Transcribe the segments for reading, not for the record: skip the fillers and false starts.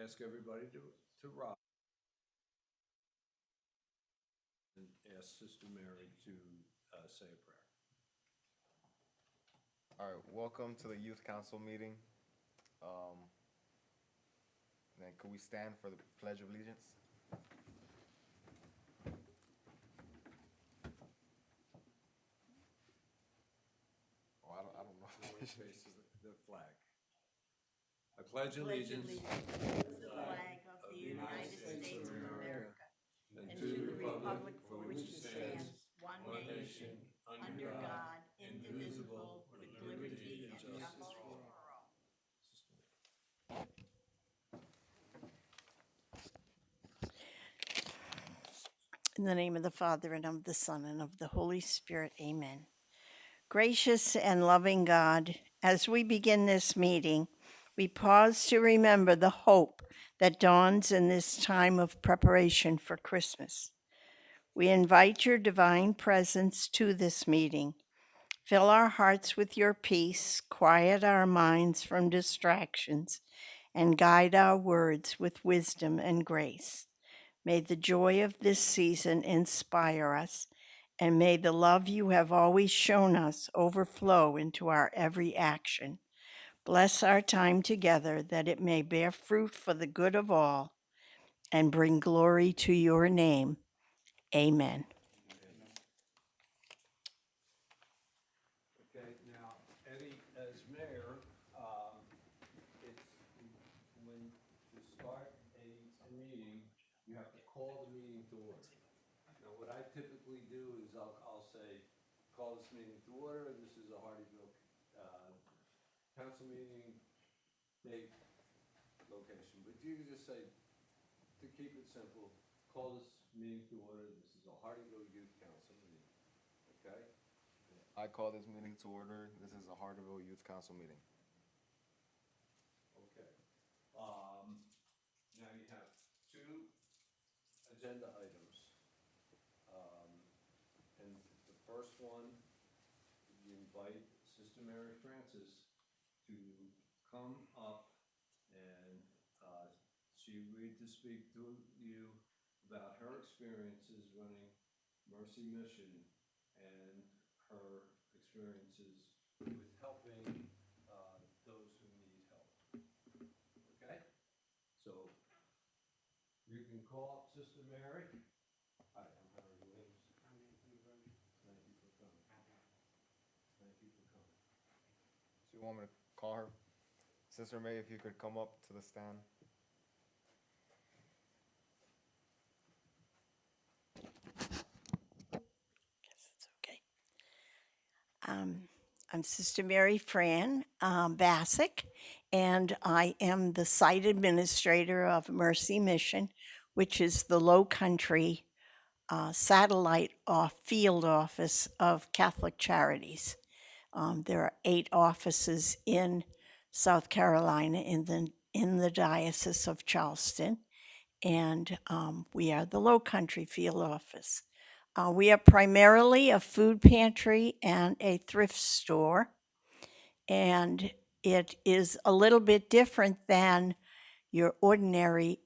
ask everybody to rise and ask Sister Mary to say a prayer. All right, welcome to the Youth Council meeting. Then could we stand for the Pledge of Allegiance? Oh, I don't know. Face the flag. I pledge allegiance to the flag of the United States of America and and to the republic for which it stands, one nation, under God, indivisible, with liberty and justice for all. In the name of the Father, and of the Son, and of the Holy Spirit, amen. Gracious and loving God, as we begin this meeting, we pause to remember the hope that dawns in this time of preparation for Christmas. We invite your divine presence to this meeting. Fill our hearts with your peace, quiet our minds from distractions, and guide our words with wisdom and grace. May the joy of this season inspire us, and may the love you have always shown us overflow into our every action. Bless our time together that it may bear fruit for the good of all and bring glory to your name. Amen. Okay, now, Eddie, as mayor, it's when to start a meeting, you have to call the meeting to order. Now, what I typically do is I'll say, call this meeting to order, this is a Hardyville, council meeting, date, location, but you can just say, to keep it simple, call this meeting to order, this is a Hardyville Youth Council meeting, okay? I call this meeting to order. This is a Harderville Youth Council meeting. Okay. Now you have two agenda items. And the first one, you invite Sister Mary Francis to come up and she agreed to speak to you about her experiences running Mercy Mission and her experiences with helping those who need help. Okay? So you can call up Sister Mary. Hi, I'm Harry Williams. I'm Anthony Roach. Thank you for coming. Thank you for coming. So you want me to call her? Sister May, if you could come up to the stand. It's okay. I'm Sister Mary Fran Bassick, and I am the site administrator of Mercy Mission, which is the Low Country satellite field office of Catholic Charities. There are 8 offices in South Carolina in the Diocese of Charleston, and we are the Low Country field office. We are primarily a food pantry and a thrift store, and it is a little bit different than your ordinary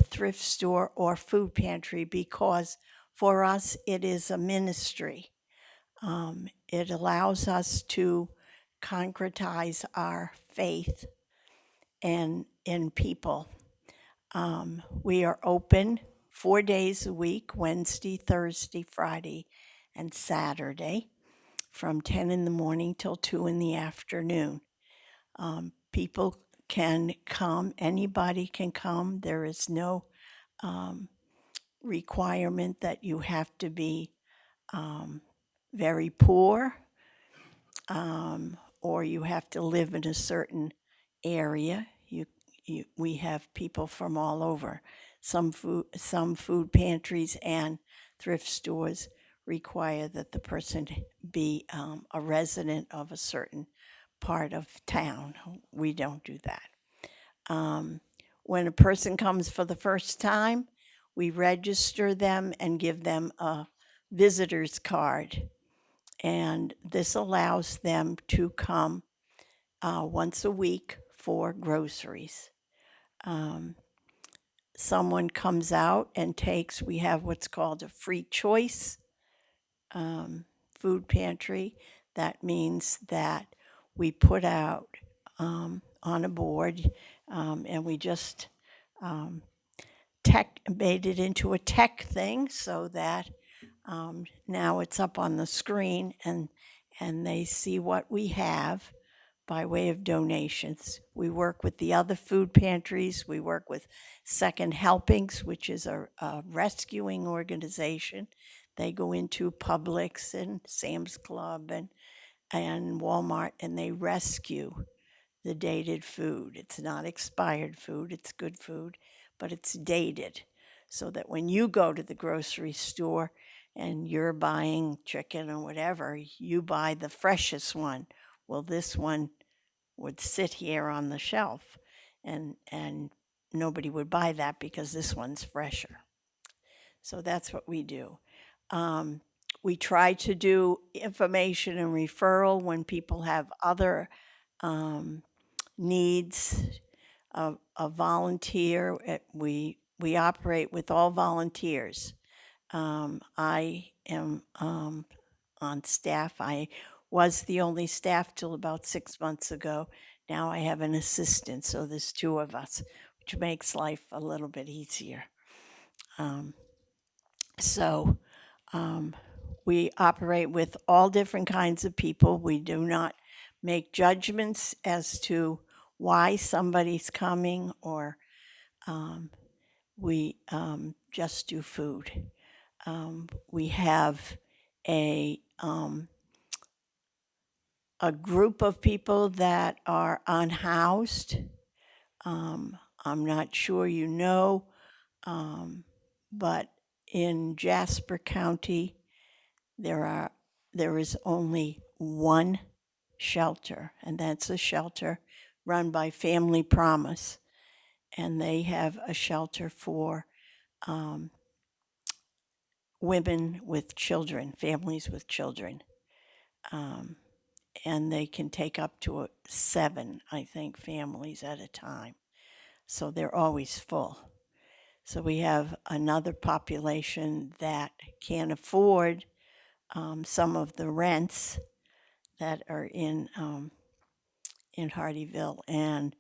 thrift store or food pantry because for us it is a ministry. It allows us to concretize our faith in people. We are open 4 days a week, Wednesday, Thursday, Friday, and Saturday, from 10 in the morning till 2 in the afternoon. People can come, anybody can come. There is no requirement that you have to be very poor or you have to live in a certain area. We have people from all over. Some food pantries and thrift stores require that the person be a resident of a certain part of town. We don't do that. When a person comes for the first time, we register them and give them a visitor's card. And this allows them to come once a week for groceries. someone comes out and takes, we have what's called a free choice food pantry. That means that we put out on a board and we just made it into a tech thing so that now it's up on the screen and they see what we have by way of donations. We work with the other food pantries. We work with Second Helpings, which is a rescuing organization. They go into Publix and Sam's Club and Walmart, and they rescue the dated food. It's not expired food, it's good food, but it's dated. So that when you go to the grocery store and you're buying chicken or whatever, you buy the freshest one. Well, this one would sit here on the shelf and nobody would buy that because this one's fresher. So that's what we do. We try to do information and referral when people have other needs. A volunteer. We operate with all volunteers. I am on staff. I was the only staff till about 6 months ago. Now I have an assistant, so there's two of us, which makes life a little bit easier. We operate with all different kinds of people. We do not make judgments as to why somebody's coming, or we just do food. We have a group of people that are unhoused. I'm not sure you know, but in Jasper County, there is only one shelter, and that's a shelter run by Family Promise, and they have a shelter for women with children, families with children, and they can take up to 7, I think, families at a time. So they're always full. So we have another population that can't afford some of the rents that are in Hardyville. And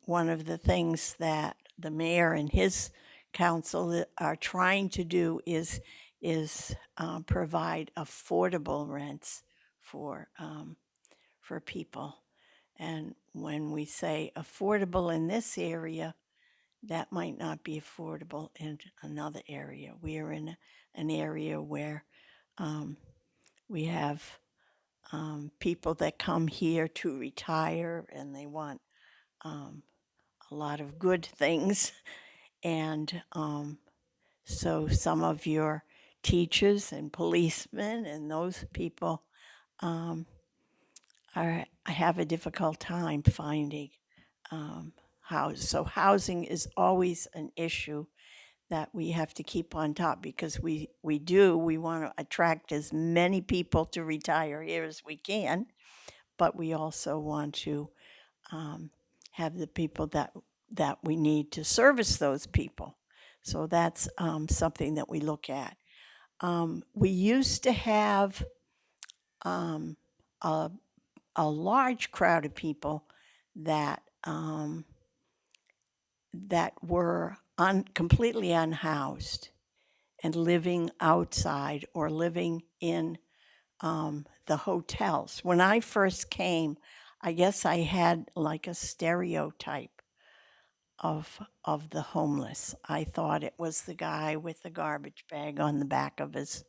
one of the things that the mayor and his council are trying to do is provide affordable rents for people. And when we say affordable in this area, that might not be affordable in another area. We are in an area where we have people that come here to retire and they want a lot of good things. And so some of your teachers and policemen and those people have a difficult time finding houses. So housing is always an issue that we have to keep on top, because we want to attract as many people to retire here as we can, but we also want to have the people that we need to service those people. So that's something that we look at. We used to have a large crowd of people that were completely unhoused and living outside or living in the hotels. When I first came, I guess I had like a stereotype of the homeless. I thought it was the guy with the garbage bag on the back of his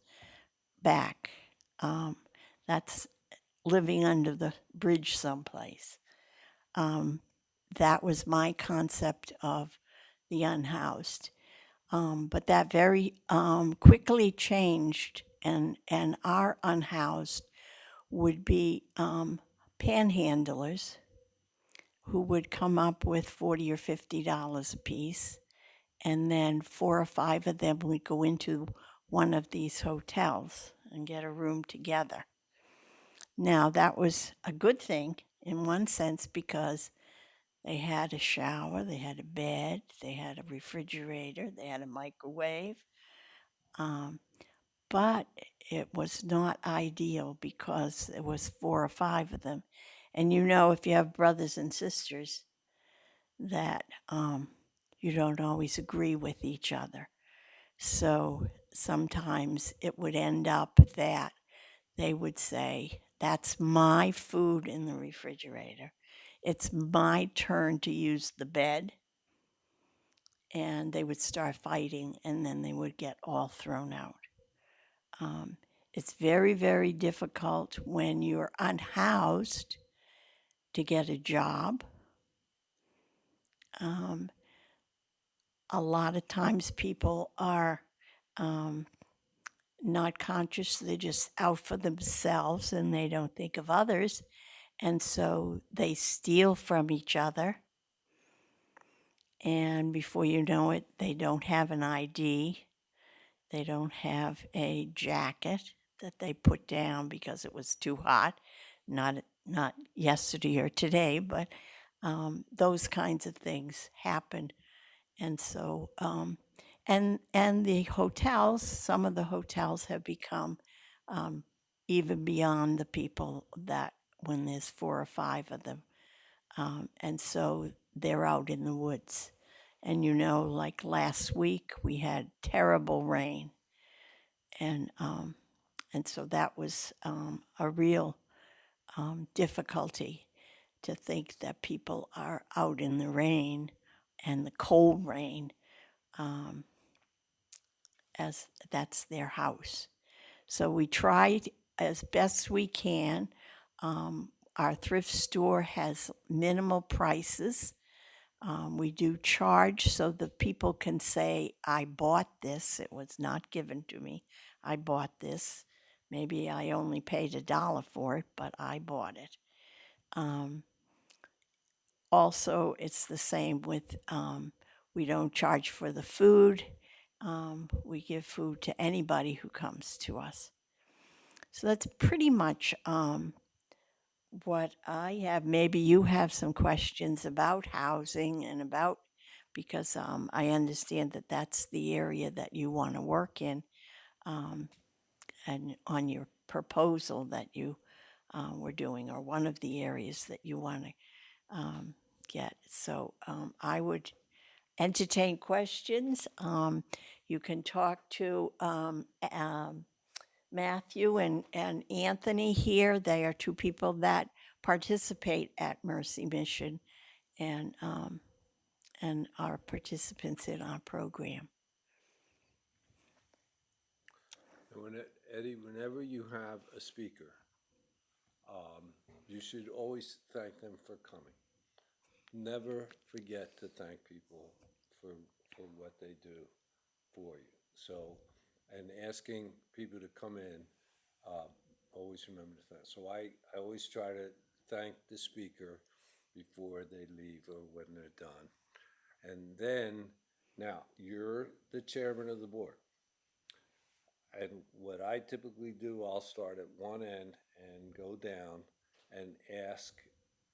back. That's living under the bridge someplace. That was my concept of the unhoused. But that very quickly changed, and our unhoused would be panhandlers who would come up with $40 or $50 a piece, and then 4 or 5 of them would go into one of these hotels and get a room together. Now, that was a good thing in one sense, because They had a shower, they had a bed, they had a refrigerator, they had a microwave. But it was not ideal because there was 4 or 5 of them. And you know, if you have brothers and sisters, that you don't always agree with each other. So sometimes it would end up that they would say, "That's my food in the refrigerator. It's my turn to use the bed." And they would start fighting, and then they would get all thrown out. It's very, very difficult when you're unhoused to get a job. A lot of times people are not conscious, they're just out for themselves and they don't think of others. And so they steal from each other. And before you know it, they don't have an ID. They don't have a jacket that they put down because it was too hot. Not yesterday or today, but those kinds of things happen. And so, and the hotels, some of the hotels have become even beyond the people that when there's 4 or 5 of them. And so they're out in the woods. And you know, like last week, we had terrible rain. And so that was a real difficulty to think that people are out in the rain and the cold rain as that's their house. So we tried as best we can. Our thrift store has minimal prices. We do charge so that people can say, "I bought this. It was not given to me. I bought this. Maybe I only paid $1 for it, but I bought it." Also, it's the same with we don't charge for the food. We give food to anybody who comes to us. So that's pretty much what I have. Maybe you have some questions about housing and about, because I understand that that's the area that you want to work in, and on your proposal that you were doing, or one of the areas that you want to get. So I would entertain questions. You can talk to Matthew and Anthony here. They are 2 people that participate at Mercy Mission and are participants in our program. Eddie, whenever you have a speaker, you should always thank them for coming. Never forget to thank people for what they do for you. So, and asking people to come in, always remember to thank. So I always try to thank the speaker before they leave or when they're done. And then, now, you're the chairman of the board. And what I typically do, I'll start at one end and go down and ask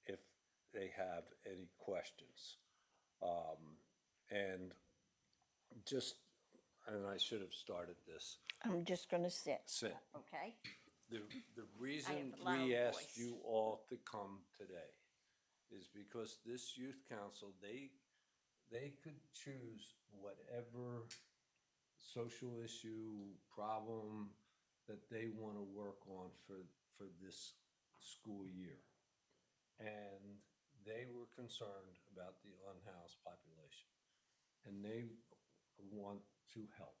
if they have any questions. And just, and I should have started this. I'm just going to sit. Sit. Okay. The reason a loud we asked voice. you all to come today is because this youth council, they could choose whatever social issue, problem that they want to work on for this school year. And they were concerned about the unhoused population, and they want to help.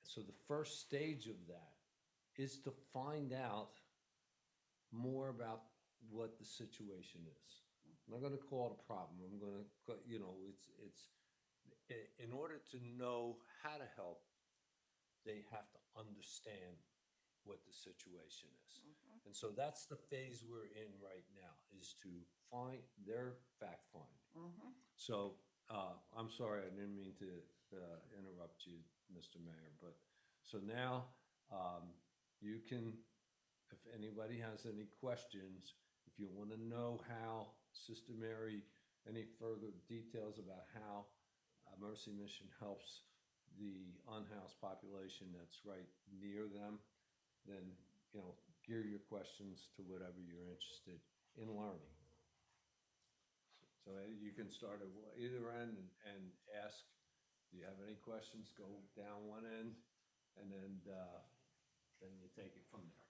So the first stage of that is to find out more about what the situation is. I'm not going to call it a problem. I'm going to, it's in order to know how to help, they have to understand what the situation is. And so that's the phase we're in right now, is to find their fact finding. So I'm sorry, I didn't mean to interrupt you, Mr. Mayor, but so now you can, if anybody has any questions, if if you wanna know how Sister Mary, any further details about how Mercy Mission helps the unhoused population that's right near them, then, you know, gear your questions to whatever you're interested in learning. So you can start at either end and ask, do you have any questions? Go down one end, and then you take it from there.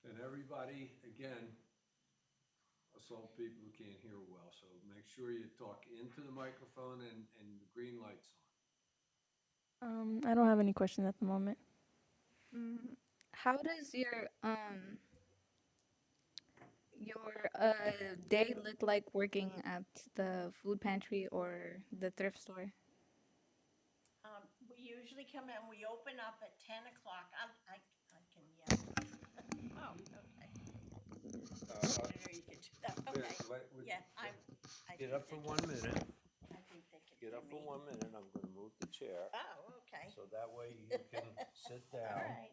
And everybody, again, assault people who can't hear well, so make sure you talk into the microphone and the green light's on. I don't have any questions at the moment. How does your day look like working at the food pantry or the thrift store? We usually come in, we open up at 10 o'clock. I can yell. Oh, okay. You can do that. Okay. Yeah, I Get think up for they 1 minute. I think they can Get hear up for me. 1 minute. I'm gonna move the chair, Oh, okay. so that way you can sit All down right.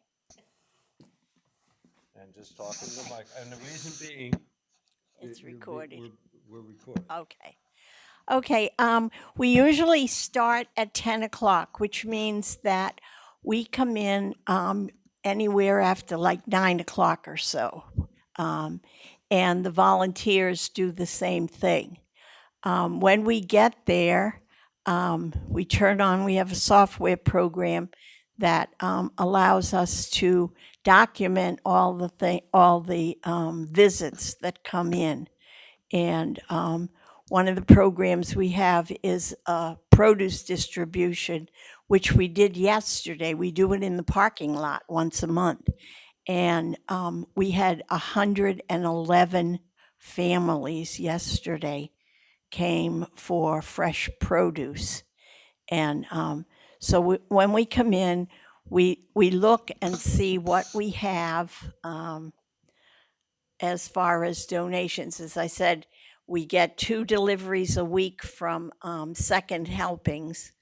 and just talk in the mic. And the reason being. It's you're recorded. We're recording. Okay. Okay, we usually start at 10 o'clock, which means that we come in anywhere after like 9 o'clock or so. And the volunteers do the same thing. When we get there, we turn on, we have a software program that allows us to document all the visits that come in. And one of the programs we have is produce distribution, which we did yesterday. We do it in the parking lot once a month. And we had 111 families yesterday came for fresh produce. And so when we come in, we look and see what we have as far as donations. As I said, we get 2 deliveries a week from Second Helpings,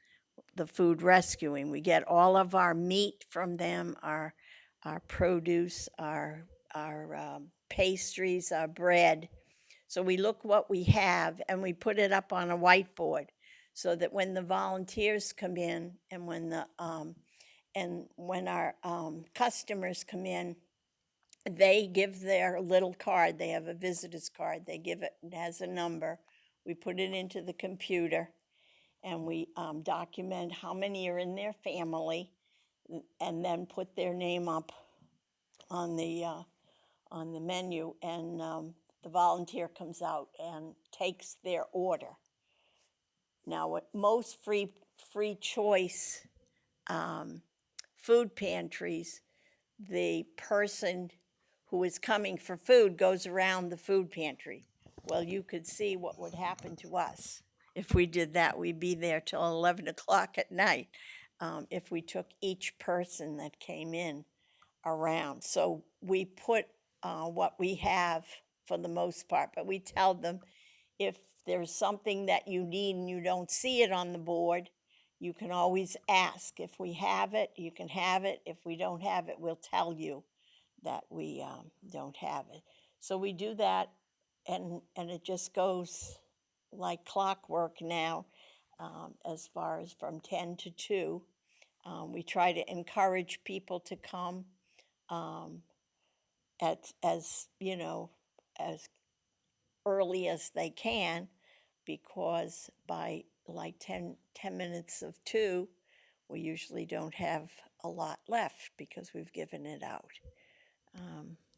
the food rescuing. We get all of our meat from them, our produce, our pastries, our bread. So we look what we have and we put it up on a whiteboard so that when the volunteers come in and when our customers come in, they give their little card. They have a visitor's card. They give it, it has a number. We put it into the computer and we document how many are in their family and then put their name up on the menu, and the volunteer comes out and takes their order. Now, at most free choice food pantries, the person who is coming for food goes around the food pantry. Well, you could see what would happen to us if we did that. We'd be there till 11 o'clock at night if we took each person that came in around. So we put what we have for the most part, but we tell them if there's something that you need and you don't see it on the board, you can always ask. If we have it, you can have it. If we don't have it, we'll tell you that we don't have it. So we do that, and it just goes like clockwork now, as far as from 10 to 2. We try to encourage people to come as early as they can, because by like 10 minutes of 2, we usually don't have a lot left because we've given it out.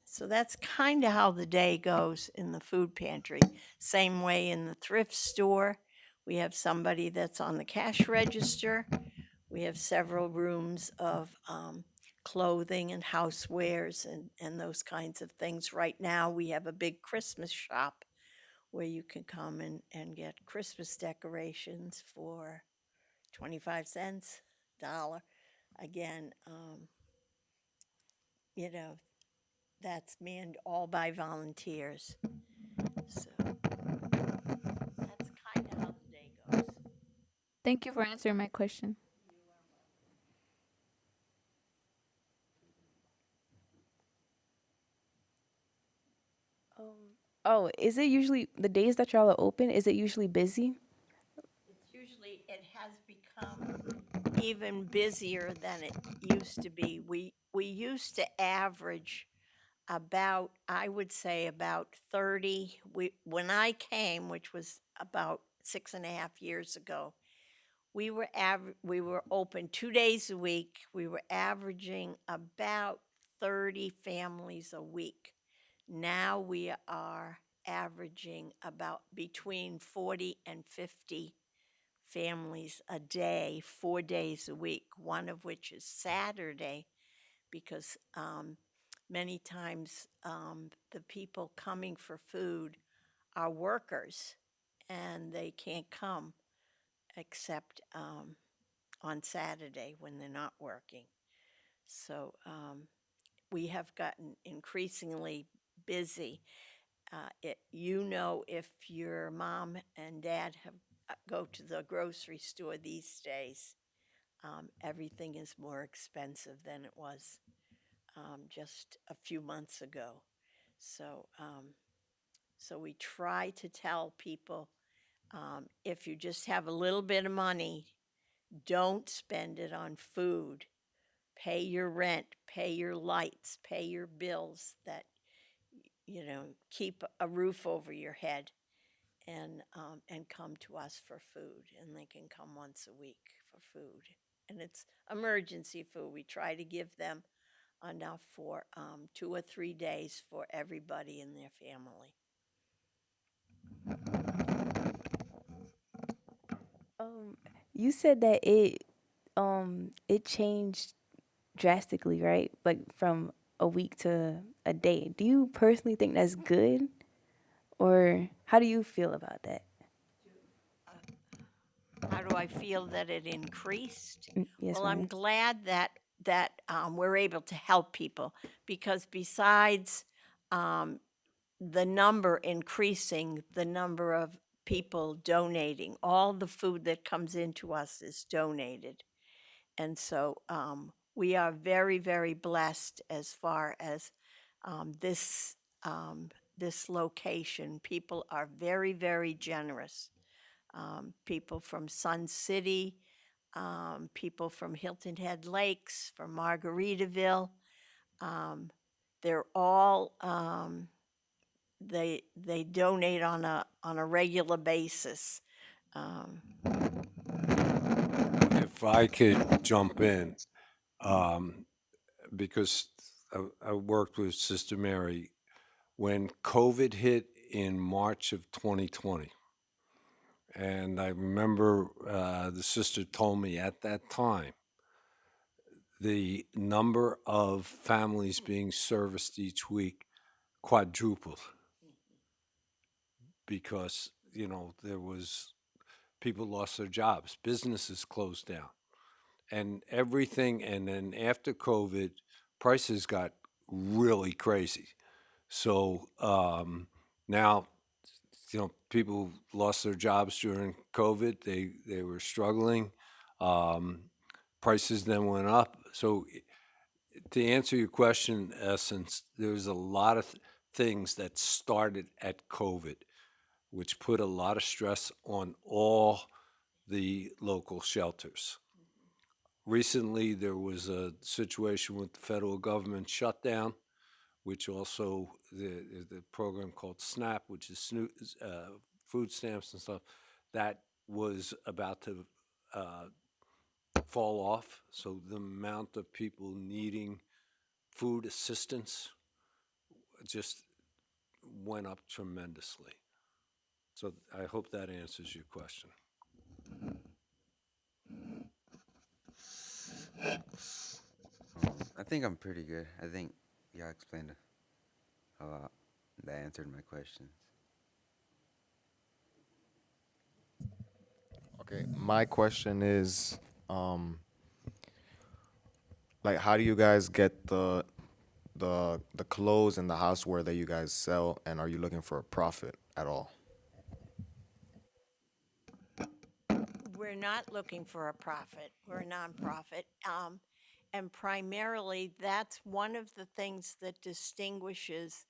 So that's kind of how the day goes in the food pantry. Same way in the thrift store. We have somebody that's on the cash register. We have several rooms of clothing and housewares and those kinds of things. Right now, we have a big Christmas shop where you can come and get Christmas decorations for 25 cents, $1. Again, that's manned all by volunteers. So that's kind of how the day goes. Thank you for answering my question. Oh, is it usually the days that y'all are open? Is it usually busy? It's usually, it has become even busier than it used to be. We used to average about, I would say about 30. When I came, which was about 6.5 years ago, we were open 2 days a week. We were averaging about 30 families a week. Now we are averaging about between 40 and 50 families a day, 4 days a week, one of which is Saturday, because many times the people coming for food are workers and they can't come except on Saturday when they're not working. So we have gotten increasingly busy. If your mom and dad have go to the grocery store these days, everything is more expensive than it was just a few months ago. So, so we try to tell people, if you just have a little bit of money, don't spend it on food. Pay your rent, pay your lights, pay your bills that, keep a roof over your head, and come to us for food. And they can come once a week for food. And it's emergency food. We try to give them enough for 2 or 3 days for everybody in their family. You said that it changed drastically, right? Like from a week to a day. Do you personally think that's good? Or how do you feel about that? How do I feel that it increased? Yes, Well, I'm ma'am. glad that we're able to help people, because besides the number increasing, the number of people donating, all the food that comes into us is donated. And so we are very, very blessed as far as this this location. People are very, very generous. People from Sun City, people from Hilton Head Lakes, from Margaritaville. They're all they donate on a regular basis. If I could jump in, um, because I worked with Sister Mary when COVID hit in March of 2020. And I remember the sister told me at that time the number of families being serviced each week quadrupled because, there was people lost their jobs, businesses closed down, and everything. And then after COVID, prices got really crazy. So now, people lost their jobs during COVID. They were struggling. Prices then went up. So to answer your question, in essence, there's a lot of things that started at COVID, which put a lot of stress on all the local shelters. Recently, there was a situation with the federal government shutdown, which also the program called SNAP, which is food stamps and stuff, that was about to fall off. So the amount of people needing food assistance just went up tremendously. So I hope that answers your question. I think I'm pretty good. I think y'all explained a lot that answered my questions. Okay, my question is, like, how do you guys get the clothes and the houseware that you guys sell, and are you looking for a profit at all? We're not looking for a profit. We're a nonprofit. And primarily, that's one of the things that distinguishes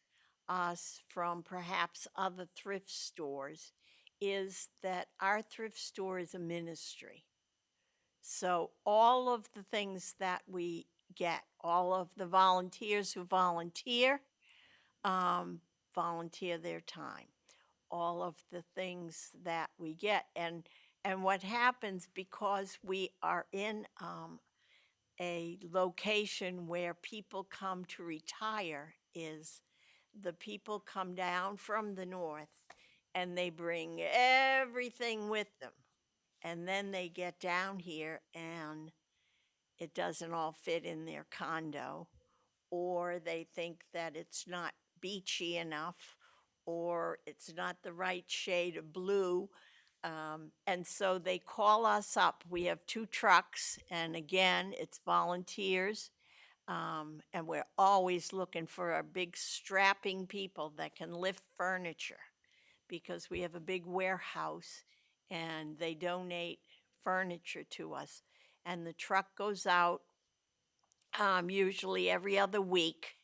us from perhaps other thrift stores is that our thrift store is a ministry. So all of the things that we get, all of the volunteers who volunteer their time. All of the things that we get, and what happens because we are in a location where people come to retire is the people come down from the north and they bring everything with them, and then they get down here and it doesn't all fit in their condo, or they think that it's not beachy enough, or it's not the right shade of blue. And so they call us up. We have 2 trucks, and again, it's volunteers. And we're always looking for our big strapping people that can lift furniture, because we have a big warehouse and they donate furniture to us. And the truck goes out usually every other week,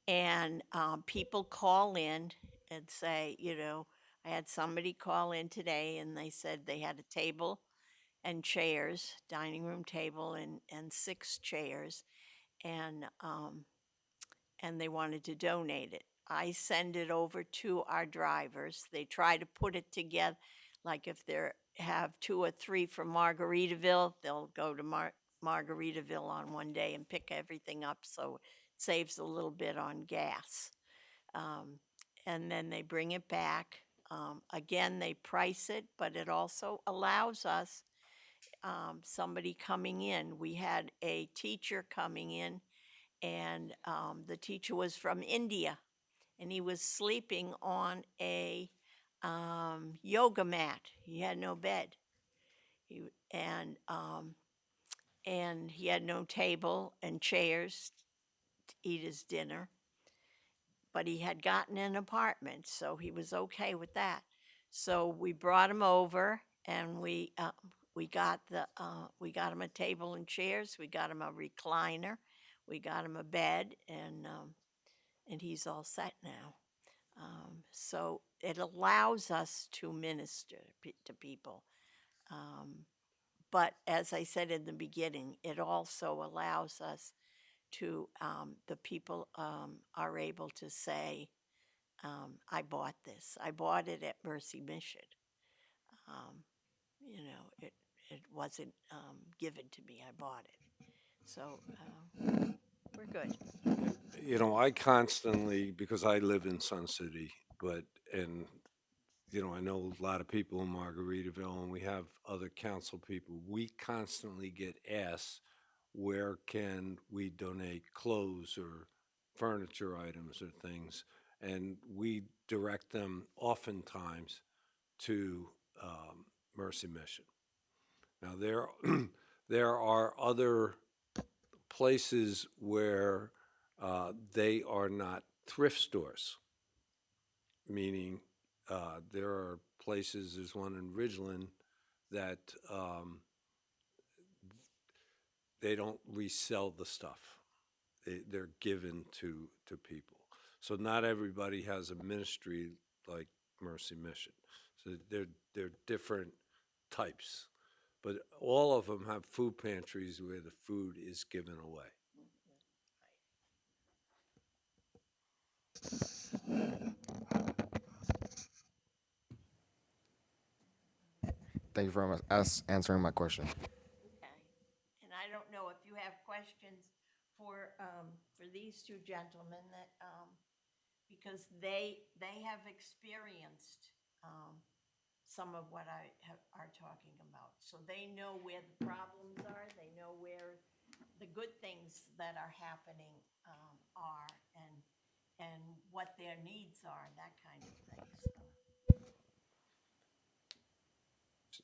and people call in and say, I had somebody call in today and they said they had a table and chairs, dining room table and 6 chairs, and they wanted to donate it. I send it over to our drivers. They try to put it together. Like if they have 2 or 3 from Margaritaville, they'll go to Margaritaville on one day and pick everything up, so it saves a little bit on gas. And then they bring it back. Again, they price it, but it also allows us somebody coming in. We had a teacher coming in, and the teacher was from India, and he was sleeping on a yoga mat. He had no bed. And he had no table and chairs to eat his dinner. But he had gotten an apartment, so he was okay with that. So we brought him over, and we got him a table and chairs. We got him a recliner. We got him a bed, and he's all set now. So it allows us to minister to people. But as I said in the beginning, it also allows us to, the people are able to say, I bought this. I bought it at Mercy Mission. It wasn't given to me. I bought it. So we're good. I constantly, because I live in Sun City, I know a lot of people in Margaritaville, and we have other council people. We constantly get asked, where can we donate clothes or furniture items or things? And we direct them oftentimes to Mercy Mission. Now, there are other places where they are not thrift stores, meaning there are places, there's one in Ridgeland that they don't resell the stuff. They're given to people. So not everybody has a ministry like Mercy Mission. So they're different types. But all of them have food pantries where the food is given away. Thank you very much answering my question. Okay. And I don't know if you have questions for these 2 gentlemen that, because they have experienced some of what I are talking about. So they know where the problems are, they know where the good things that are happening are, and what their needs are, that kind of thing. So,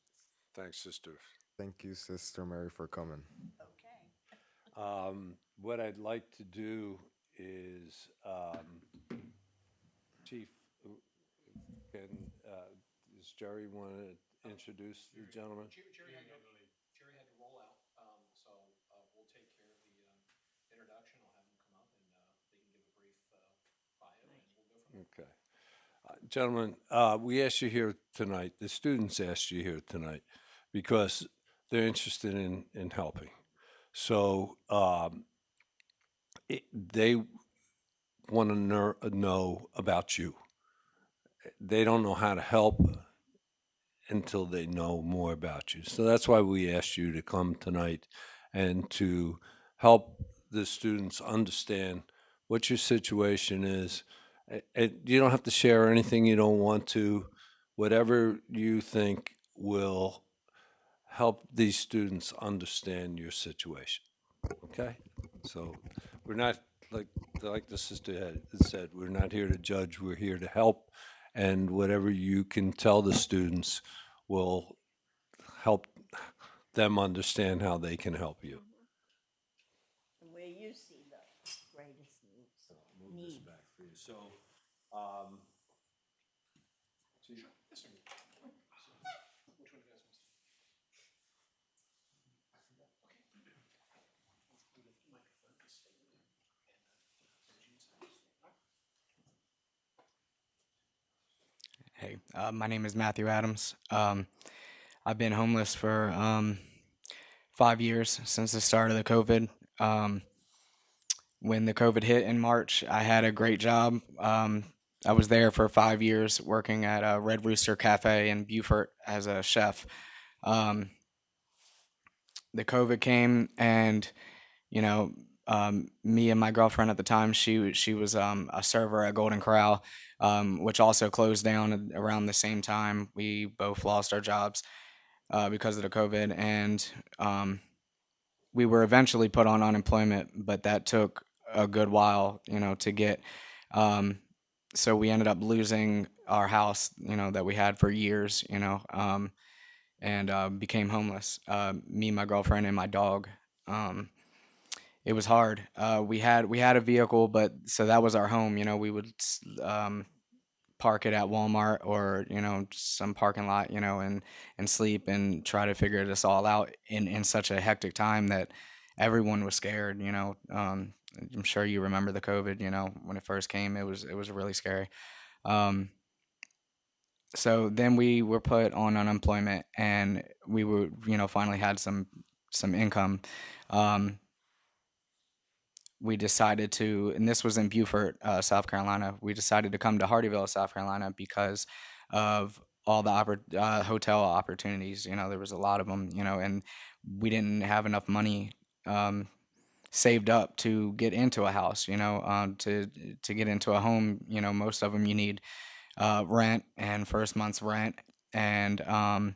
Thanks, sister. Thank you, Sister Mary, for coming. okay. What I'd like to do is, Chief, does Jerry want to introduce the gentleman? Jerry had to roll out, so we'll take care of the introduction. I'll have him come up and they can give a brief bio, and we'll go from Okay. Gentlemen, we asked you here tonight, the students asked you here tonight because they're interested in helping. So they want to know about you. They don't know how to help until they know more about you. So that's why we asked you to come tonight and to help the students understand what your situation is. You don't have to share anything you don't want to. Whatever you think will help these students understand your situation. Okay? So we're not, like the sister had said, we're not here to judge, we're here to help. And whatever you can tell the students will help them understand how they can help you. Where you see the greatest needs. Move this back for you. So, so you- Yes, sir. Which one do you guys want? Hey, my name is Matthew Adams. I've been homeless for 5 years since the start of the COVID. When the COVID hit in March, I had a great job. I was there for 5 years working at a Red Rooster Cafe in Beaufort as a chef. Um, the COVID came, and you know, me and my girlfriend at the time, she was a server at Golden Corral, which also closed down around the same time. We both lost our jobs because of the COVID, and we were eventually put on unemployment, but that took a good while, to get. So we ended up losing our house, that we had for years, and became homeless. Me, my girlfriend, and my dog. It was hard. We had a vehicle, but so that was our home. We would park it at Walmart or some parking lot, and sleep and try to figure this all out in such a hectic time that everyone was scared. I'm sure you remember the COVID. When it first came, it was really scary. Um, so then we were put on unemployment, and we were finally had some income. Um, we decided to, and this was in Beaufort, South Carolina. We decided to come to Hardyville, South Carolina, because of all the hotel opportunities. There was a lot of them. And we didn't have enough money saved up to get into a house. To get into a home. Most of them you need rent and first month's rent, and a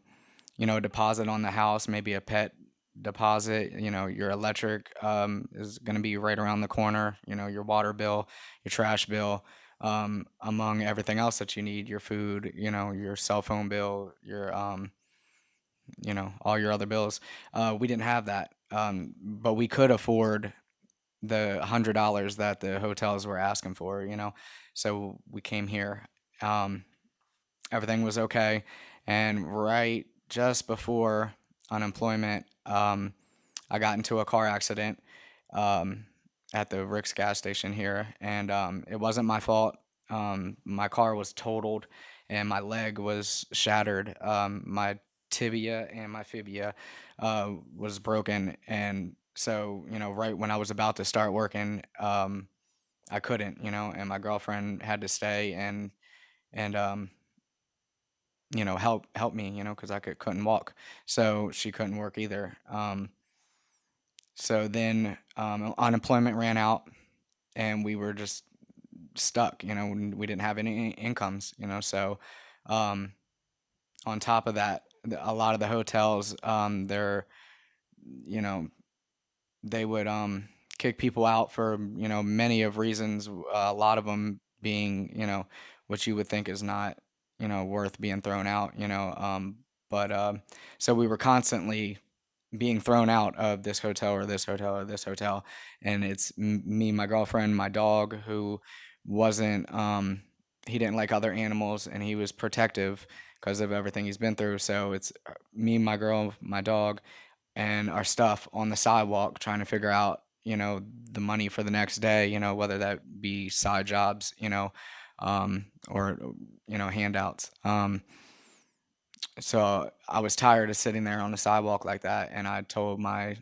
deposit on the house, maybe a pet deposit. Your electric is going to be right around the corner. Your water bill, your trash bill, among everything else that you need, your food, your cell phone bill, your all your other bills. We didn't have that, but we could afford the $100 that the hotels were asking for. So we came here. Everything was okay, and right just before unemployment, I got into a car accident at the Rick's gas station here, and it wasn't my fault. My car was totaled, and my leg was shattered. My tibia and my fibia was broken, and so right when I was about to start working, I couldn't, and my girlfriend had to stay and help me, because I couldn't walk, so she couldn't work either. So then unemployment ran out, and we were just stuck. We didn't have any incomes. So um, on top of that, a lot of the hotels, they're you know they would kick people out for many of reasons. A lot of them being what you would think is not worth being thrown out. But so we were constantly being thrown out of this hotel or this hotel or this hotel, and it's me, my girlfriend, my dog, who wasn't he didn't like other animals, and he was protective because of everything he's been through. So it's me, my girl, my dog, and our stuff on the sidewalk, trying to figure out the money for the next day, whether that be side jobs, or handouts. So I was tired of sitting there on the sidewalk like that, and I told my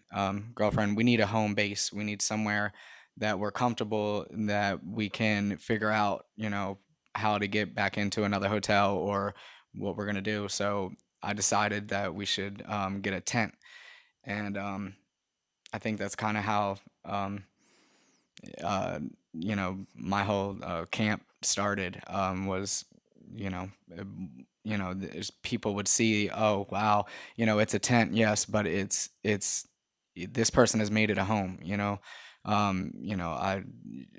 girlfriend, we need a home base. We need somewhere that we're comfortable, that we can figure out, how to get back into another hotel or what we're gonna do. So I decided that we should get a tent, and I think that's kind of how my whole camp started. Was you know people would see, oh wow, it's a tent, yes, but it's this person has made it a home. I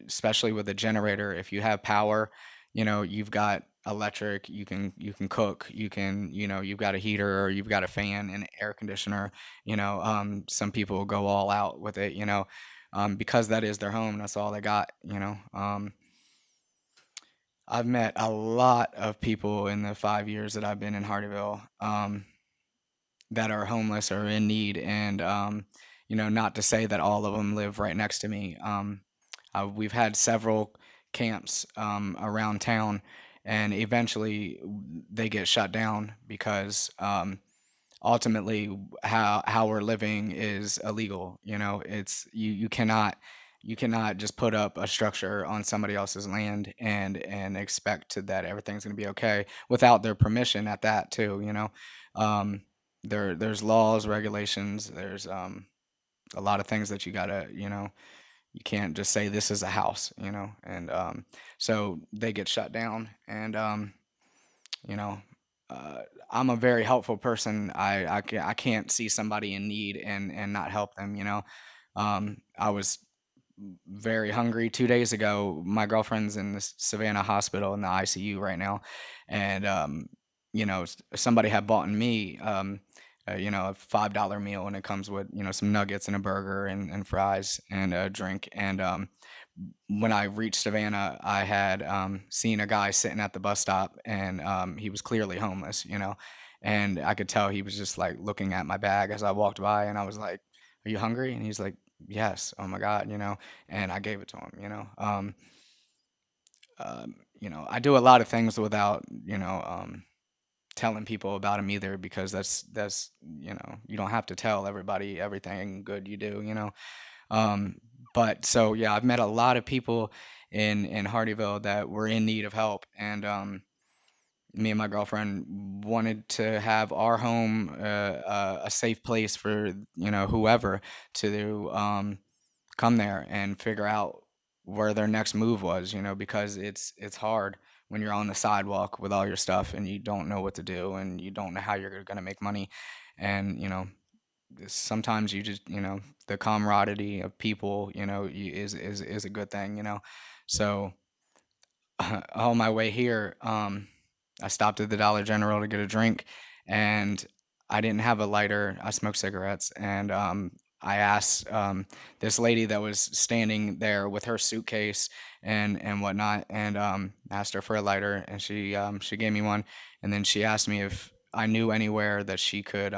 especially with a generator, if you have power, you've got electric, you can cook, you've got a heater, or you've got a fan and air conditioner. Some people go all out with it, because that is their home, that's all they got. I've met a lot of people in the 5 years that I've been in Hardyville, that are homeless or in need, and not to say that all of them live right next to me. We've had several camps around town, and eventually they get shut down because ultimately how we're living is illegal. It's you cannot just put up a structure on somebody else's land and expect that everything's going to be okay without their permission at that too. There's laws, regulations, there's a lot of things that you gotta, you can't just say this is a house, and so they get shut down. And you know I'm a very helpful person. I can't see somebody in need and not help them. I was very hungry 2 days ago. My girlfriend's in the Savannah hospital in the ICU right now, and somebody had bought me a $5 meal, and it comes with some nuggets and a burger and fries and a drink. And when I reached Savannah, I had seen a guy sitting at the bus stop, and he was clearly homeless, and I could tell he was just like looking at my bag as I walked by, and I was like, "Are you hungry?" And he's like, "Yes." Oh my God, and I gave it to him. I do a lot of things without telling people about them either, because that's you don't have to tell everybody everything good you do. Um, but so yeah, I've met a lot of people in Hardyville that were in need of help, and me and my girlfriend wanted to have our home a safe place for whoever to come there and figure out where their next move was, because it's hard when you're on the sidewalk with all your stuff and you don't know what to do and you don't know how you're going to make money. And sometimes you just the camaraderie of people is a good thing. So on my way here, I stopped at the Dollar General to get a drink, and I didn't have a lighter. I smoke cigarettes, and I asked this lady that was standing there with her suitcase and whatnot, and asked her for a lighter, and she gave me one, and then she asked me if I knew anywhere that she could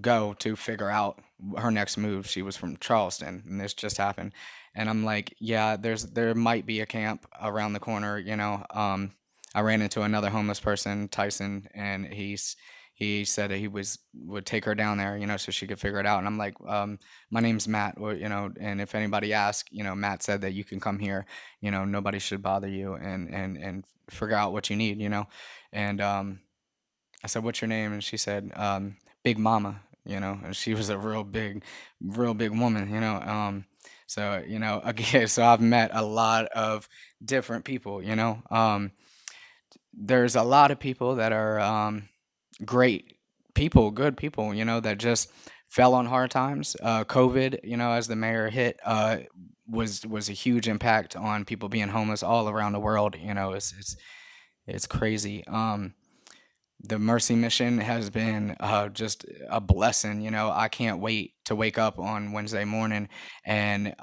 go to figure out her next move. She was from Charleston, and this just happened. And I'm like, yeah, there might be a camp around the corner. I ran into another homeless person, Tyson, and he said that would take her down there, so she could figure it out. And I'm like, my name's Matt, and if anybody asks, Matt said that you can come here, nobody should bother you, and figure out what you need, And I said, "What's your name?" And she said, "Big Mama," and she was a real big woman. So, again, so I've met a lot of different people. There's a lot of people that are great people, good people, that just fell on hard times. COVID, as the mayor hit, was a huge impact on people being homeless all around the world. It's crazy. The Mercy Mission has been just a blessing. I can't wait to wake up on Wednesday morning, and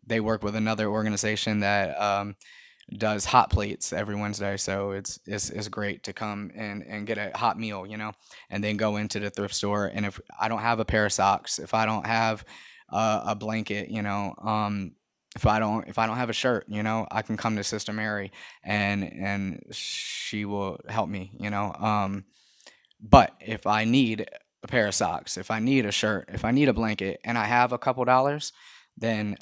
they work with another organization that does hot plates every Wednesday. So it's great to come and get a hot meal, and then go into the thrift store. And if I don't have a pair of socks, if I don't have a blanket, if I don't have a shirt, you know, I can come to Sister Mary and she will help me, you know. But if I need a pair of socks, if I need a shirt, if I need a blanket, and I have a couple dollars, then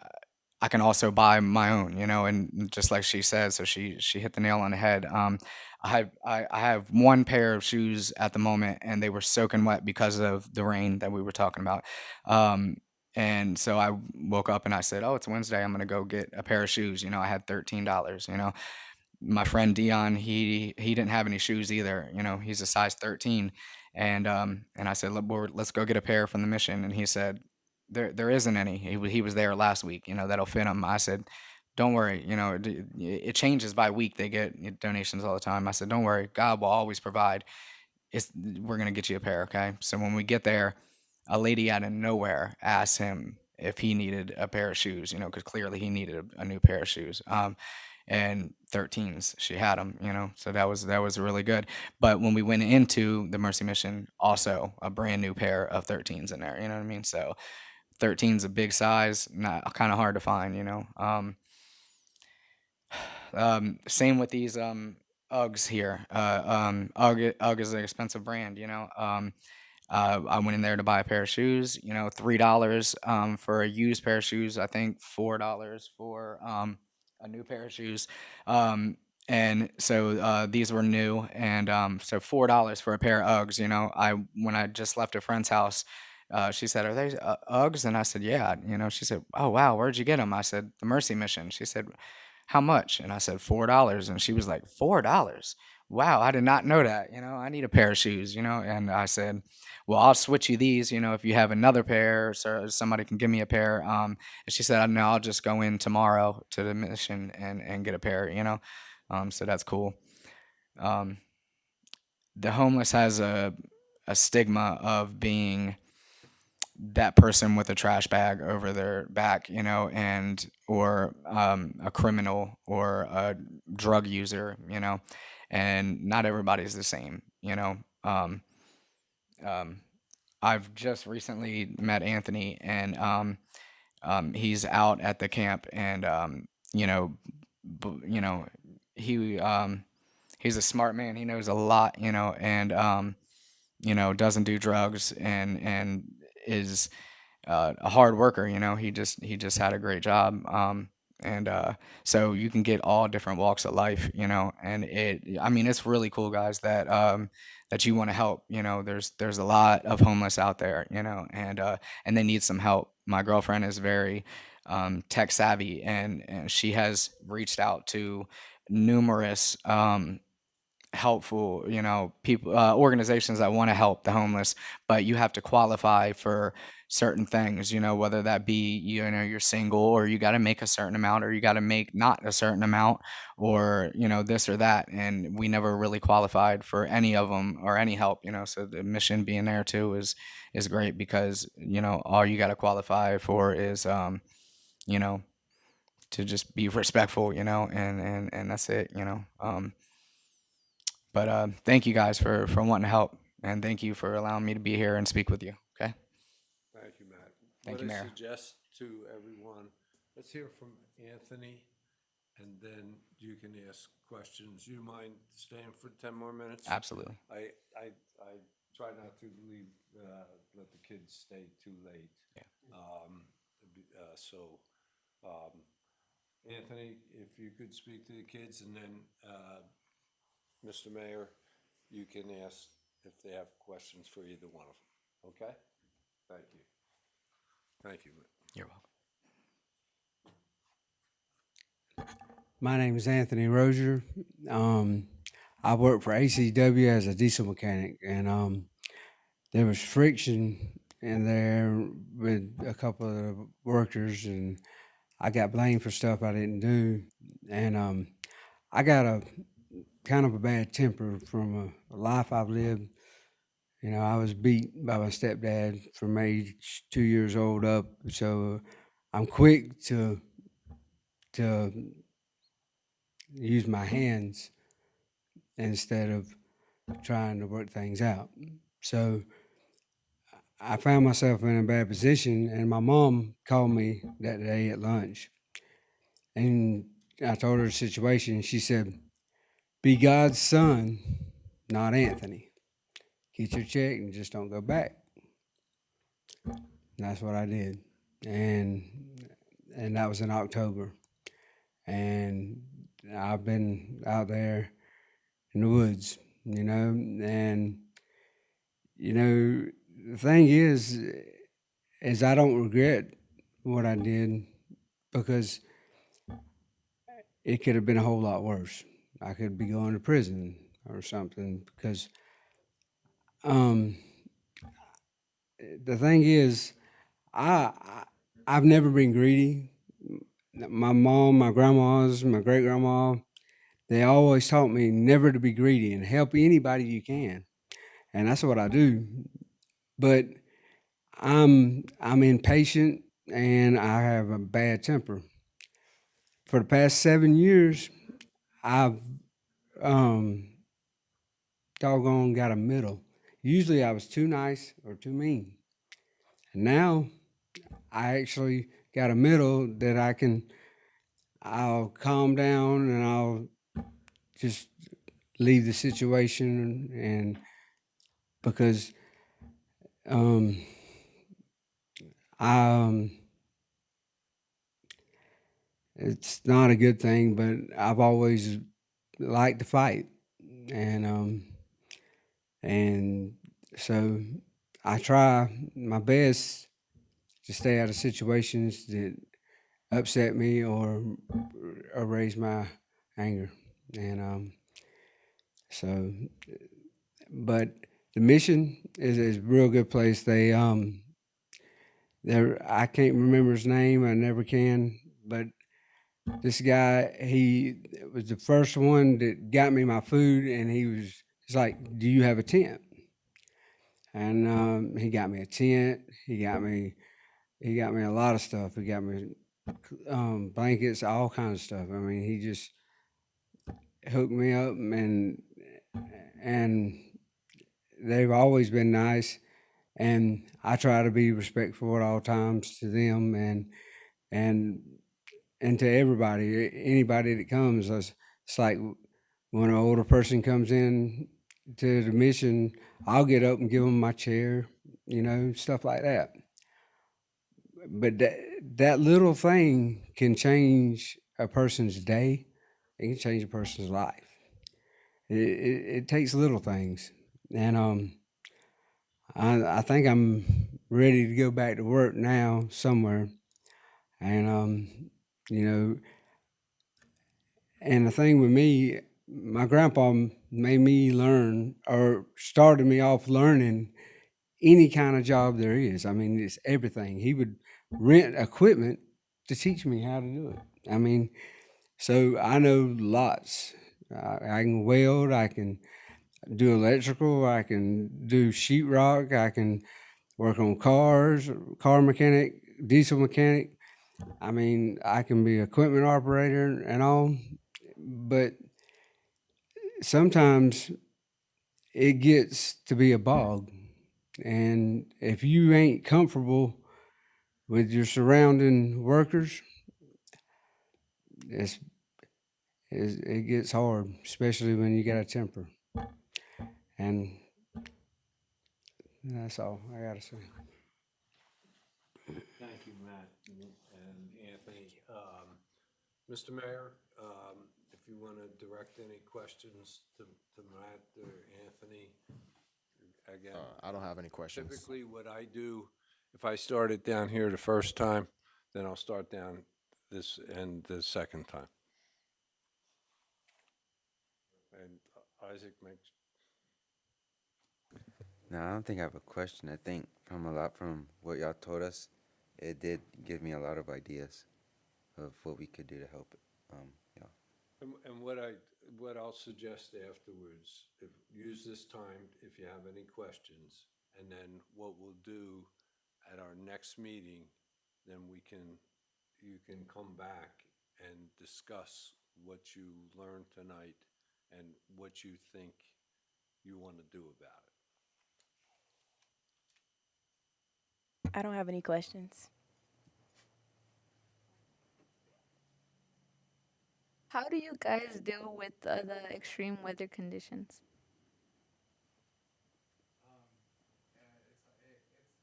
I can also buy my own, you know. And just like she said, so she hit the nail on the head. I have one pair of shoes at the moment, and they were soaking wet because of the rain that we were talking about. Um, and so I woke up and I said, "Oh, it's Wednesday. I'm gonna go get a pair of shoes." You know, I had $13. You know, my friend Dion, he didn't have any shoes either. You know, he's a size 13, and I said, let's go get a pair from the mission." And he said, there isn't any. He was there last week. You know, that'll fit him. I said, don't worry. You know, it changes by week. They get donations all the time. I said, don't worry. God will always provide. We're gonna get you a pair, okay? So when we get there, a lady out of nowhere asked him if he needed a pair of shoes. You know, because clearly he needed a new pair of shoes. And 13s, she had them. You know, so that was really good. But when we went into the Mercy Mission, also a brand new pair of 13s in there. You know what I mean? So 13's a big size, not kind of hard to find. You know. Same with these Uggs here. Ugg is an expensive brand, you know. I went in there to buy a pair of shoes, you know, $3 for a used pair of shoes. I think $4 for a new pair of shoes. And so these were new, and so $4 for a pair of Uggs. You know, when I just left a friend's house, she said, "Are they Uggs?" And I said, "Yeah." You know, she said, "Oh wow, where'd you get them?" I said, "The Mercy Mission." She said, "How much?" And I said, $4. And she was like, $4? Wow, I did not know that. You know, I need a pair of shoes, you know. And I said, well, I'll switch you these, you know, if you have another pair, so somebody can give me a pair. And she said, no, I'll just go in tomorrow to the mission and get a pair, you know. So that's cool. The homeless has a stigma of being that person with a trash bag over their back, you know, and or a criminal or a drug user, you know, and not everybody's the same, you know. I've just recently met Anthony, and he's out at the camp, and you know, you know, he's a smart man. He knows a lot, you know, and you know, doesn't do drugs, and is a hard worker. You know, he just had a great job. And so you can get all different walks of life, you know, and I mean, it's really cool, guys, that that you want to help. You know, there's a lot of homeless out there, you know, and they need some help. My girlfriend is very tech savvy, and she has reached out to numerous helpful, you know, people, organizations that want to help the homeless, but you have to qualify for certain things, you know, whether that be, you know, you're single, or you got to make a certain amount, or you got to make not a certain amount, or, you know, this or that. And we never really qualified for any of them or any help, you know. So the mission being there too is great, because, you know, all you got to qualify for is, you know, to just be respectful, you know, and that's it, you know. But thank you guys for wanting to help, and thank you for allowing me to be here and speak with you. Okay. Thank you, Matt. Thank you, Mayor. What I suggest to everyone, let's hear from Anthony, and then you can ask questions. You mind staying for 10 more minutes? Absolutely. I try not to leave, let the kids stay too late. Yeah. Anthony, if you could speak to the kids, and then, Mr. Mayor, you can ask if they have questions for either one of them, okay? Thank you. Thank you. You're welcome. My name is Anthony Rozier. I work for ACW as a diesel mechanic, and there was friction in there with a couple of the workers, and I got blamed for stuff I didn't do. And I got a kind of a bad temper from a life I've lived. You know, I was beat by my stepdad from age 2 years old up, so I'm quick to use my hands instead of trying to work things out. So I found myself in a bad position, and my mom called me that day at lunch, And I told her the situation, and she said, "Be God's son, not Anthony. Get your check and just don't go back." And that's what I did, and that was in October. And I've been out there in the woods, and the thing is I don't regret what I did, because it could have been a whole lot worse. I could be going to prison or something, because the thing is, I've never been greedy. My mom, my grandmas, my great grandma, they always taught me never to be greedy and help anybody you can, and that's what I do. But I'm impatient and I have a bad temper. For the past 7 years, I've doggone got a middle. Usually I was too nice or too mean. And now I actually got a middle that I'll calm down and I'll just leave the situation, and because I it's not a good thing, but I've always liked to fight, and so I try my best to stay out of situations that upset me or raise my anger, and so. But the mission is a real good place. I can't remember his name. I never can, but this guy, he was the first one that got me my food, and he's like, "Do you have a tent?" And he got me a tent. He got me a lot of stuff. He got me blankets, all kinds of stuff. I mean, he just hooked me up, and they've always been nice. And I try to be respectful at all times to them, and to everybody, anybody that comes. It's like when an older person comes in to the mission, I'll get up and give them my chair, stuff like that. But that little thing can change a person's day. It can change a person's life. It takes little things, and I think I'm ready to go back to work now somewhere, and and the thing with me, my grandpa made me learn, or started me off learning any kind of job there is. I mean, it's everything. He would rent equipment to teach me how to do it. I mean, so I know lots. I can weld, I can do electrical, I can do sheetrock, I can work on cars, car mechanic, diesel mechanic. I mean, I can be equipment operator and all, but sometimes it gets to be a bog. And if you ain't comfortable with your surrounding workers, it gets hard, especially when you got a temper. And that's all I gotta say. Thank you, Matt and Anthony. Mr. Mayor, if you want to direct any questions to Matt or Anthony, again. I don't have any questions. Typically, what I do, if I start it down here the first time, then I'll start down this end the second time. And Isaac makes. No, I don't think I have a question. I think from what y'all told us, it did give me a lot of ideas of what we could do to help y'all. And what I'll suggest afterwards, use this time if you have any questions, and then what we'll do at our next meeting, then you can come back and discuss what you learned tonight and what you think you want to do about it. I don't have any questions. How do you guys deal with the extreme weather conditions?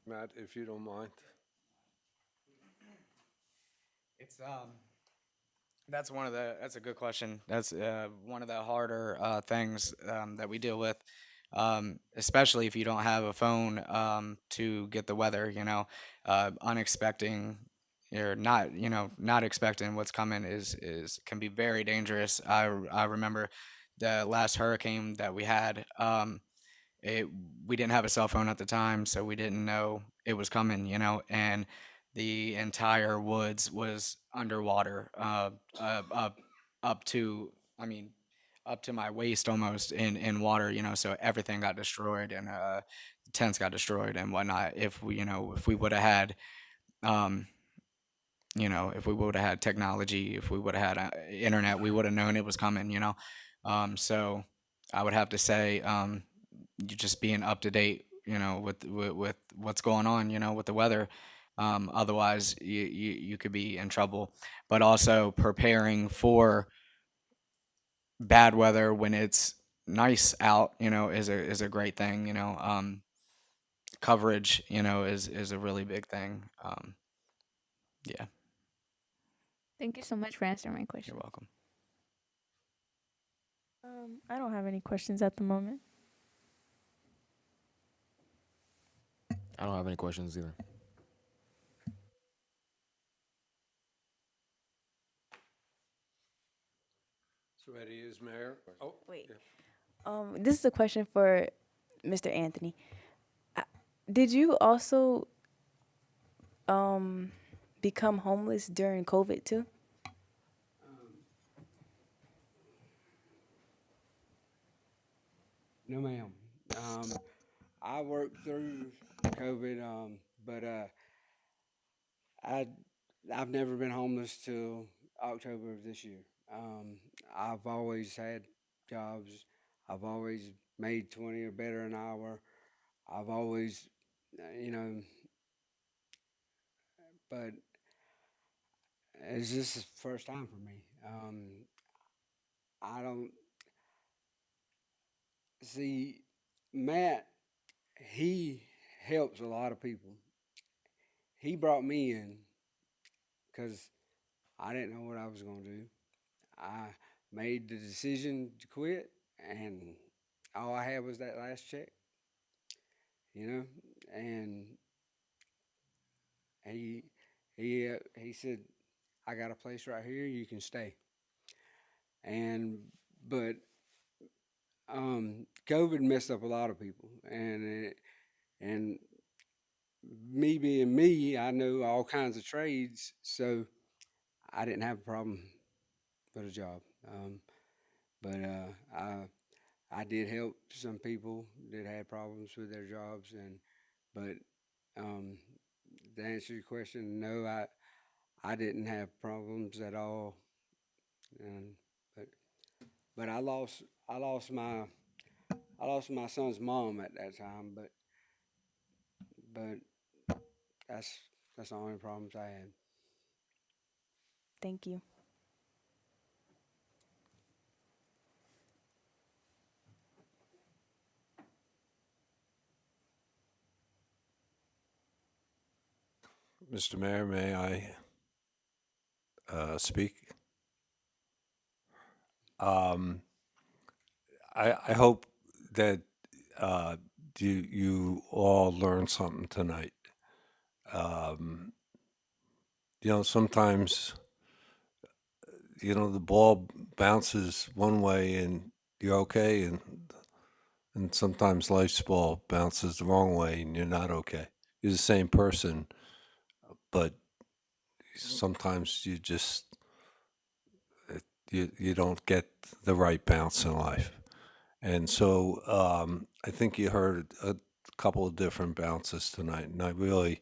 Matt, if you don't mind. It's that's a good question. That's one of the harder things that we deal with, especially if you don't have a phone to get the weather. Unexpected or not, not expecting what's coming is can be very dangerous. I remember the last hurricane that we had. It We didn't have a cell phone at the time, so we didn't know it was coming. And the entire woods was underwater, up to, I mean, up to my waist almost in water. So everything got destroyed, and tents got destroyed and whatnot. If we would have had, um, if we would have had technology, if we would have had internet, we would have known it was coming. So I would have to say, you just being up to date, with what's going on, with the weather. Otherwise, you could be in trouble. But also preparing for bad weather when it's nice out, is a great thing. Coverage, is a really big thing. Yeah, Thank you so much for answering my question. you're welcome. I don't have any questions at the moment. I don't have any questions either. So Eddie is mayor. Oh, Wait. yeah. This is a question for Mr. Anthony. Did you also become homeless during COVID too? No, ma'am. I worked through COVID, but I've never been homeless till October of this year. I've always had jobs. I've always made 20 or better an hour. I've always, but it's just the first time for me. I don't see Matt. He helps a lot of people. He brought me in because I didn't know what I was going to do. I made the decision to quit, and all I had was that last check, and he said, "I got a place right here. You can stay." But COVID messed up a lot of people, and me being me, I know all kinds of trades, so I didn't have a problem with a job. But I did help some people that had problems with their jobs, but to answer your question, no, I didn't have problems at all, but I lost my son's mom at that time, but that's the only problems I had. Thank you. Mr. Mayor, may I speak? I hope that you all learned something tonight. Sometimes, the ball bounces one way and you're okay, and sometimes life's ball bounces the wrong way and you're not okay. You're the same person, but sometimes you just you don't get the right bounce in life. And so I think you heard a couple of different bounces tonight, and I really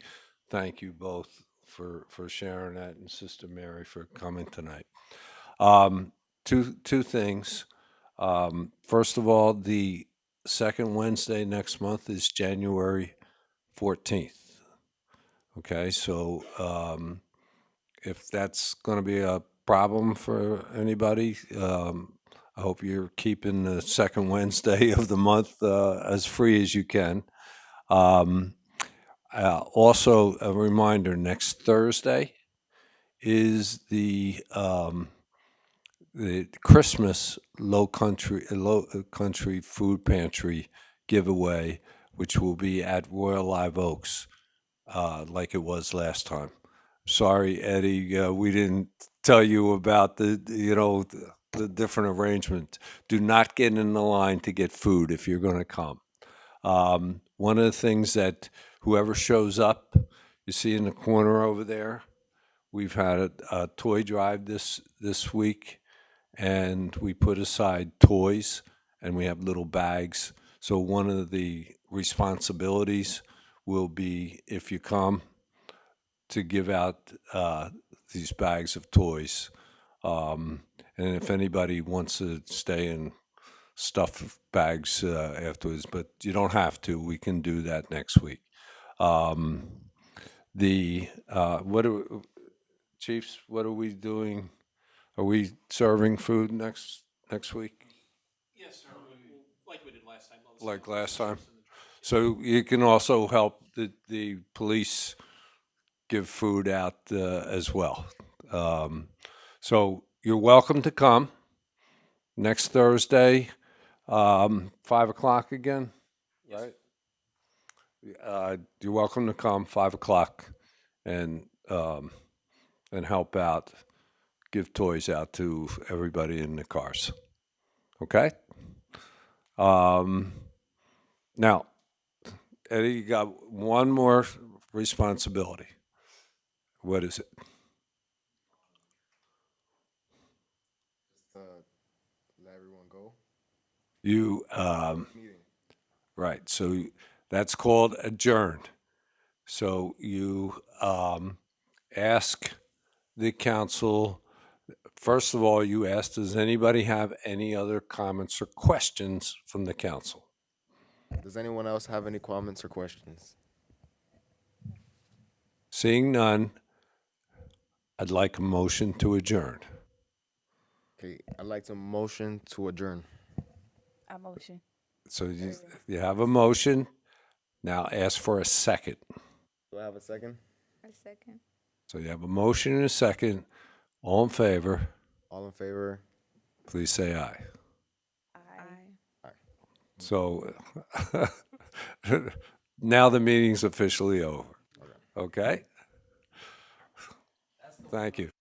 thank you both for sharing that, and Sister Mary for coming tonight. Two things. First of all, the second Wednesday next month is January 14th. Okay, so if that's going to be a problem for anybody. I hope you're keeping the second Wednesday of the month as free as you can. Also, a reminder, next Thursday is the Christmas low country food pantry giveaway, which will be at Royal Live Oaks, like it was last time. Sorry, Eddie, we didn't tell you about the different arrangement. Do not get in the line to get food if you're going to come. One of the things that whoever shows up, you see in the corner over there, we've had a toy drive this week, and we put aside toys, and we have little bags. So one of the responsibilities will be, if you come, to give out these bags of toys. And if anybody wants to stay and stuff bags afterwards, but you don't have to. We can do that next week. Chiefs, what are we doing? Are we serving food next week? Yes, sir. Like we did last time. Like last time? So you can also help the police give food out as well. So you're welcome to come next Thursday, 5 o'clock again, right? You're welcome to come 5 o'clock and help out, give toys out to everybody in the cars. Okay? Now, Eddie, you got one more responsibility. What is it? Let everyone go. You, right, so that's called adjourned. So you ask the council, first of all, you ask, does anybody have any other comments or questions from the council? Does anyone else have any comments or questions? Seeing none, I'd like a motion to adjourn. Okay, I'd like to motion to adjourn. I motion. So you have a motion. Now ask for a second. Do I have a second? A second. So you have a motion and a second. All in favor, All in favor? please say aye. Aye. So now the meeting's officially over. Okay? Thank you.